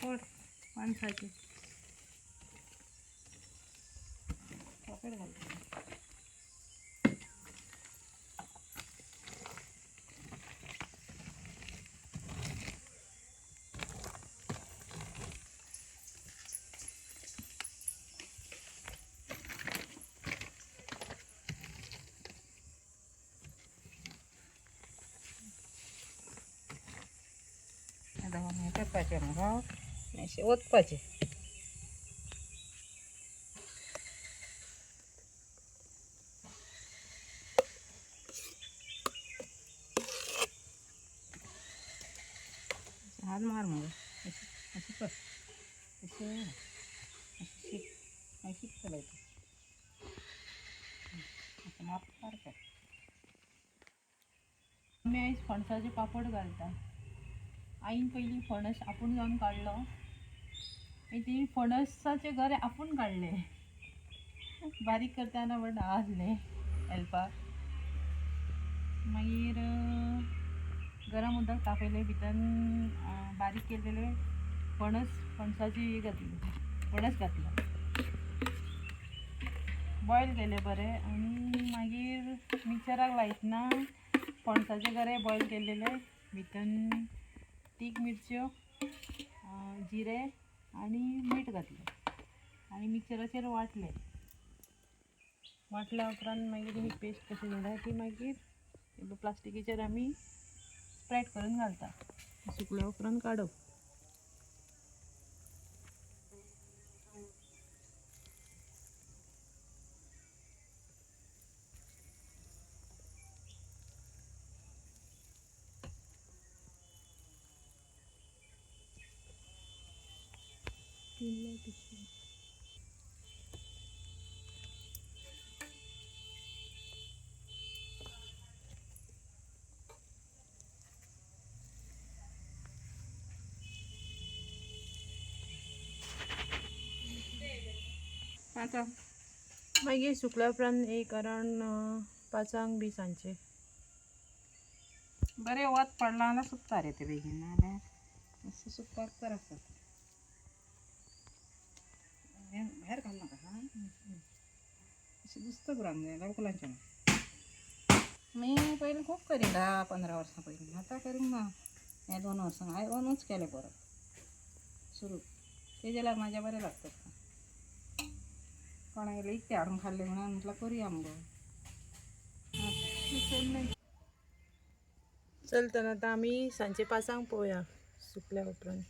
पापड माणसाचे पापड घालतो. हे करपाचे मगो अशें ओतपाचे. हात मार मगो अशें कर अशें शीक अशें चलयता अशें माप सारकें. आमी आयज फणसाचे पापड घालता. आईन पयलीं फणस आपूण जावन काडलो आनी ती फणसाचे गरे आपूण काडले. बारीक करतना बट हांव आसलें हेल्पाक. मागीर गरम उदक तापयलें, भितर बारीक केलेले फणसाची घातली, फणस घातलो, बॉयल केले बरे. आनी मागीर मिक्सराक लायतना फणसाचे गरे बॉयल केलेले, भितर तीख मिरच्यो, जिरें आनी मीठ घातलें आनी मिक्सराचेर वाटले. वाटल्या उपरांत मागीर ही पेस्ट कशी जाल्या ती मागीर प्लास्टिकीचेर आमी स्प्रेड करून घालता. सुकल्या उपरांत काडप. आता मागीर सुकल्या उपरांत एक अरावंड 5 बी सांजचे बरें वत पडला जाल्यार सुकता रे ते बेगीन, नाल्यार मातशें सुकपाक त्रास जाता. भायर घाल नाका हा अशें जुस्त करूंक जाय उकलांचें. मी पयलीं खूब करी 10-15 वर्सां पयलीं. आतां करूंक ना. हे 2 वर्सां हांवें अंदूच केलें परत सुरू. ते जाल्यार म्हाज्या बरें लागतात. कोणा गेले इकते हाडून खाल्ले म्हणून म्हटलं करुया मगो. चलतना आतां आमी सांजचे 5 पळोवया सुकल्या उपरांत.